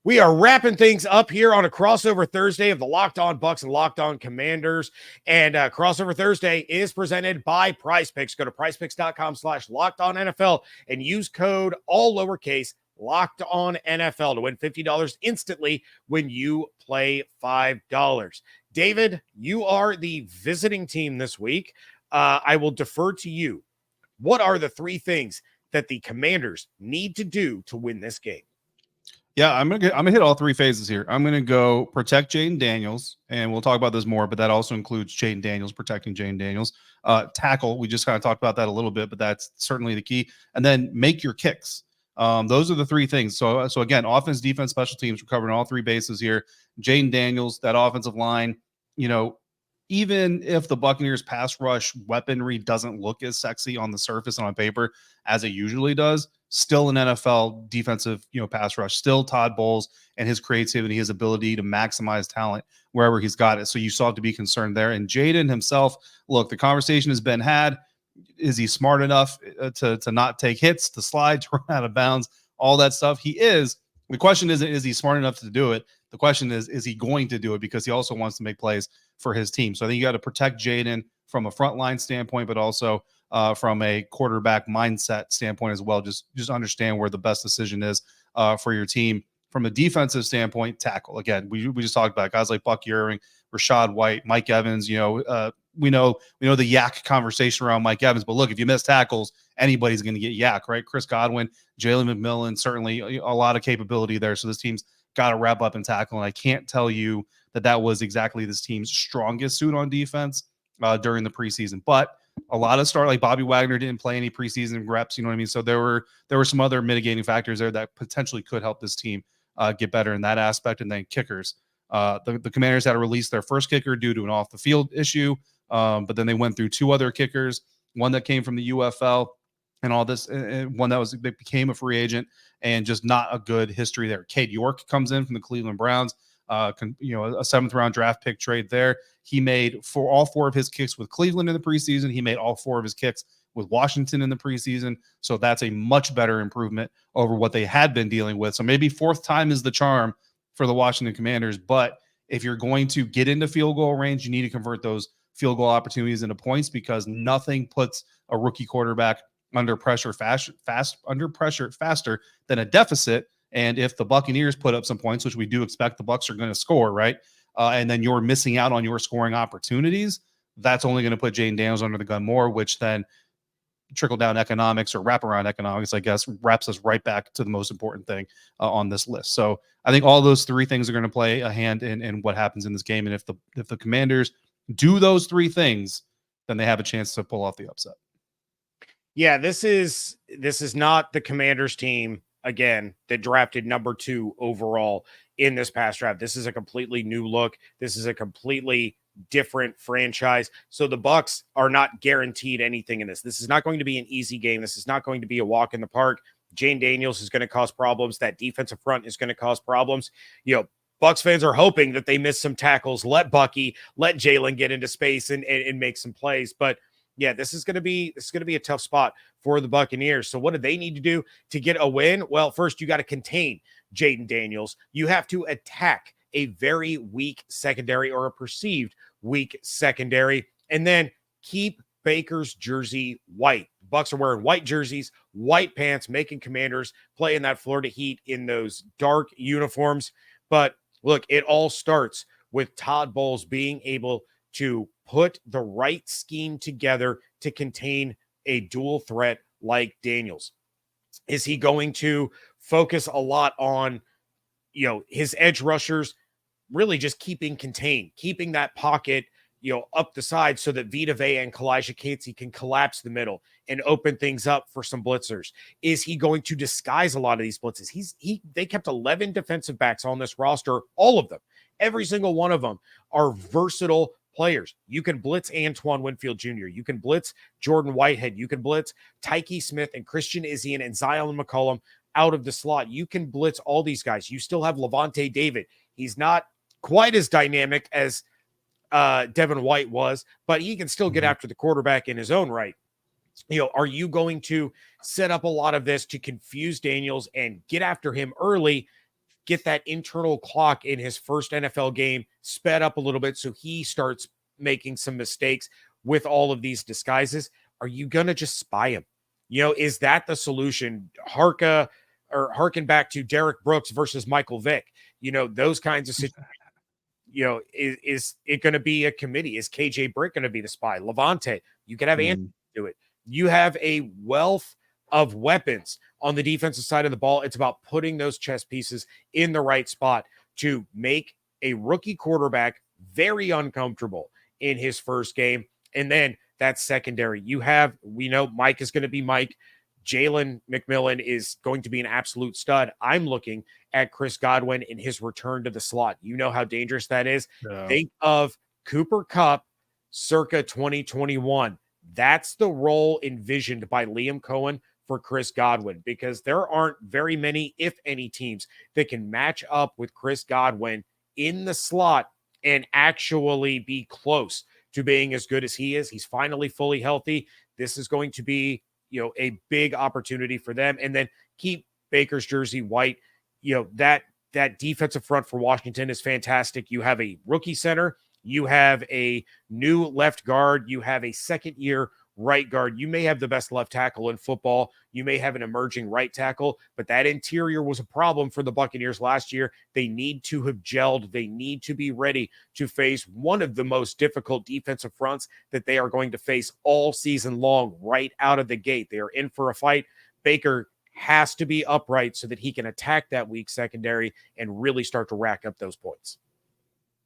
We are wrapping things up here on a crossover Thursday of the Locked On Bucks and Locked On Commanders. And crossover Thursday is presented by Prize Picks. Go to prizepicks.com/LockedOnNFL and use code all lowercase Locked On NFL to win $50 instantly when you play $5. David, you are the visiting team this week. I will defer to you. What are the three things that the Commanders need to do to win this game? Yeah, I'm gonna hit all three phases here. I'm gonna go protect Jayden Daniels, and we'll talk about this more, but that also includes Jayden Daniels, protecting Jayden Daniels. Tackle, we just kind of talked about that a little bit, but that's certainly the key. And then make your kicks. Those are the three things. So again, offense, defense, special teams. We're covering all three bases here. Jayden Daniels, that offensive line. Even if the Buccaneers pass rush weaponry doesn't look as sexy on the surface and on paper as it usually does, still an NFL defensive, pass rush, still Todd Bowles and his creativity, his ability to maximize talent wherever he's got it. So you still have to be concerned there. And Jayden himself, look, the conversation has been had. Is he smart enough to not take hits, to slide, to run out of bounds, all that stuff? He is. The question isn't, is he smart enough to do it? The question is he going to do it? Because he also wants to make plays for his team. So I think you got to protect Jayden from a frontline standpoint, but also from a quarterback mindset standpoint as well. Just understand where the best decision is for your team. From a defensive standpoint, tackle. Again, we just talked about guys like Buck Ewing, Rashad White, Mike Evans. We know the yak conversation around Mike Evans, but look, if you miss tackles, anybody's going to get yak, right? Chris Godwin, Jalen McMillan, certainly a lot of capability there. So this team's got to wrap up and tackle. And I can't tell you that was exactly this team's strongest suit on defense during the preseason. But a lot of like Bobby Wagner didn't play any preseason reps, you know what I mean? So there were some other mitigating factors there that potentially could help this team get better in that aspect. And then kickers. The Commanders had to release their first kicker due to an off-the-field issue, but then they went through two other kickers, one that came from the UFL and all this, and one that became a free agent, and just not a good history there. Cade York comes in from the Cleveland Browns, a seventh-round draft pick trade there. He made all four of his kicks with Cleveland in the preseason. He made all four of his kicks with Washington in the preseason. So that's a much better improvement over what they had been dealing with. So maybe fourth time is the charm for the Washington Commanders. But if you're going to get into field goal range, you need to convert those field goal opportunities into points, because nothing puts a rookie quarterback under pressure faster than a deficit. And if the Buccaneers put up some points, which we do expect the Bucs are going to score, right? And then you're missing out on your scoring opportunities, that's only going to put Jayden Daniels under the gun more, which then trickle-down economics, or wraparound economics, I guess, wraps us right back to the most important thing on this list. So I think all those three things are going to play a hand in what happens in this game. And if the Commanders do those three things, then they have a chance to pull off the upset. Yeah, this is not the Commanders team, again, that drafted number 2 overall in this past draft. This is a completely new look. This is a completely different franchise. So the Bucs are not guaranteed anything in this. This is not going to be an easy game. This is not going to be a walk in the park. Jayden Daniels is going to cause problems. That defensive front is going to cause problems. Bucs fans are hoping that they miss some tackles, let Jaylen get into space and make some plays. But yeah, this is going to be a tough spot for the Buccaneers. So what do they need to do to get a win? Well, first you got to contain Jayden Daniels. You have to attack a very weak secondary, or a perceived weak secondary, and then keep Baker's jersey white. Bucs are wearing white jerseys, white pants, making Commanders play in that Florida Heat in those dark uniforms. But look, it all starts with Todd Bowles being able to put the right scheme together to contain a dual threat like Daniels. Is he going to focus a lot on, his edge rushers really just keeping contained, keeping that pocket, up the side, so that Vita Vea and Kalijah Casey can collapse the middle and open things up for some blitzers? Is he going to disguise a lot of these blitzes? They kept 11 defensive backs on this roster, all of them. Every single one of them are versatile players. You can blitz Antoine Winfield Jr. You can blitz Jordan Whitehead. You can blitz Tyke Smith and Christian Izien and Zion McCollum out of the slot. You can blitz all these guys. You still have Levante David. He's not quite as dynamic as Devin White was, but he can still get after the quarterback in his own right. Are you going to set up a lot of this to confuse Daniels and get after him early get that internal clock in his first NFL game sped up a little bit so he starts making some mistakes with all of these disguises? Are you going to just spy him? Is that the solution? Harken back to Derek Brooks versus Michael Vick. Those kinds of situations. Is it going to be a committee? Is KJ Britt going to be the spy? Levante, you could have Anthony do it. You have a wealth of weapons on the defensive side of the ball. It's about putting those chess pieces in the right spot to make a rookie quarterback very uncomfortable in his first game. And then that secondary, we know Mike is going to be Mike. Jalen McMillan is going to be an absolute stud. I'm looking at Chris Godwin in his return to the slot. You know how dangerous that is. Yeah. Think of Cooper Kupp circa 2021. That's the role envisioned by Liam Cohen for Chris Godwin, because there aren't very many, if any, teams that can match up with Chris Godwin in the slot and actually be close to being as good as he is. He's finally fully healthy. This is going to be, a big opportunity for them. And then keep Baker's jersey white. That defensive front for Washington is fantastic. You have a rookie center. You have a new left guard. You have a second-year right guard. You may have the best left tackle in football. You may have an emerging right tackle, but that interior was a problem for the Buccaneers last year. They need to have gelled. They need to be ready to face one of the most difficult defensive fronts that they are going to face all season long right out of the gate. They are in for a fight. Baker has to be upright so that he can attack that weak secondary and really start to rack up those points.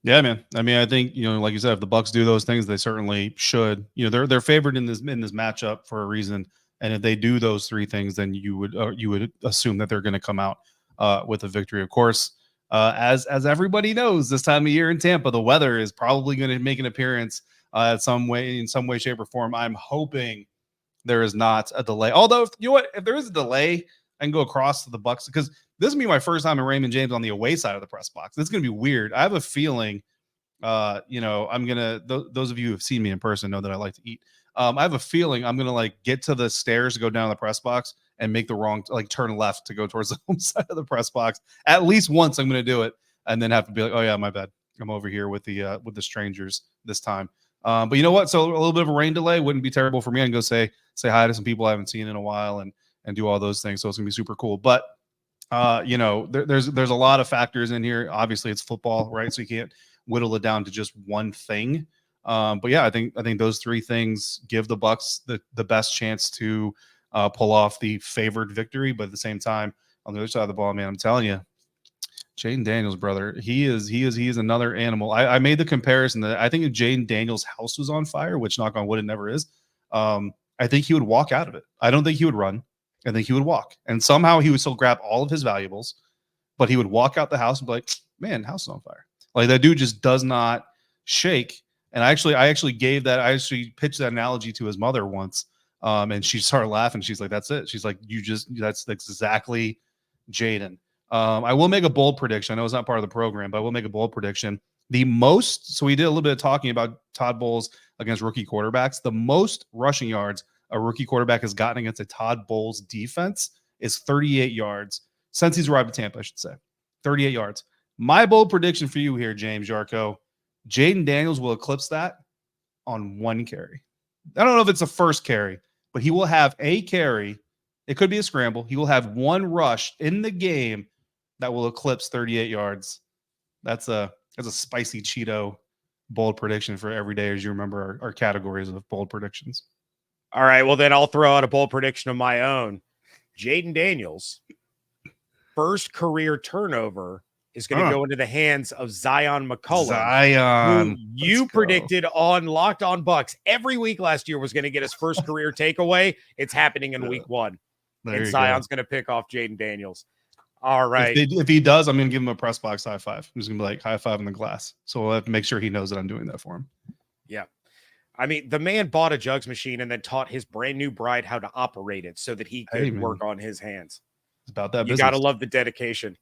Yeah, man. I mean, I think, like you said, if the Bucs do those things, they certainly should. They're favored in this matchup for a reason. And if they do those three things, then you would assume that they're going to come out with a victory. Of course, as everybody knows, this time of year in Tampa, the weather is probably going to make an appearance in some way, shape, or form. I'm hoping there is not a delay. Although, if there is a delay, I can go across to the Bucs, because this is going to be my first time in Raymond James on the away side of the press box. This is going to be weird. I have a feeling, I'm going to, those of you who have seen me in person know that I like to eat. I have a feeling I'm going to get to the stairs to go down the press box and make the wrong, turn left to go towards the home side of the press box. At least once I'm going to do it, and then have to be like, oh yeah, my bad. I'm over here with the strangers this time. But you know what? So a little bit of a rain delay wouldn't be terrible for me. I can go say hi to some people I haven't seen in a while and do all those things. So it's gonna be super cool. But there's a lot of factors in here. Obviously, it's football, right? So you can't whittle it down to just one thing. But yeah, I think those three things give the Bucs the best chance to pull off the favored victory. But at the same time, on the other side of the ball, man, I'm telling you, Jayden Daniels, brother, he is another animal. I made the comparison that I think if Jayden Daniels' house was on fire, which knock on wood it never is, I think he would walk out of it. I don't think he would run. I think he would walk, and somehow he would still grab all of his valuables, but he would walk out the house and be like, "Man, house is on fire!" Like, that dude just does not shake. And I actually pitched that analogy to his mother once, and she started laughing. She's like, "That's it." She's like, that's exactly Jayden. I will make a bold prediction. I know it's not part of the program, but I will make a bold prediction. So we did a little bit of talking about Todd Bowles against rookie quarterbacks. The most rushing yards a rookie quarterback has gotten against a Todd Bowles defense is 38 yards since he's arrived at Tampa, I should say. 38 yards. My bold prediction for you here, James Yarko, Jayden Daniels will eclipse that on one carry. I don't know if it's a first carry, but he will have a carry. It could be a scramble. He will have one rush in the game that will eclipse 38 yards. That's a spicy Cheeto bold prediction for every day, as you remember our categories of bold predictions. All right, well, then I'll throw out a bold prediction of my own. Jayden Daniels, first career turnover is going to go into the hands of Zion McCollum, who you predicted on Locked On Bucs every week last year was going to get his first career takeaway. It's happening in week one. And Zion's going to pick off Jayden Daniels. All right. If he does, I'm going to give him a press box high five. I'm just going to be like, high five in the glass. So we'll have to make sure he knows that I'm doing that for him. Yeah. I mean, the man bought a jugs machine and then taught his brand new bride how to operate it so that he could work on his hands. It's about that business. You got to love the dedication.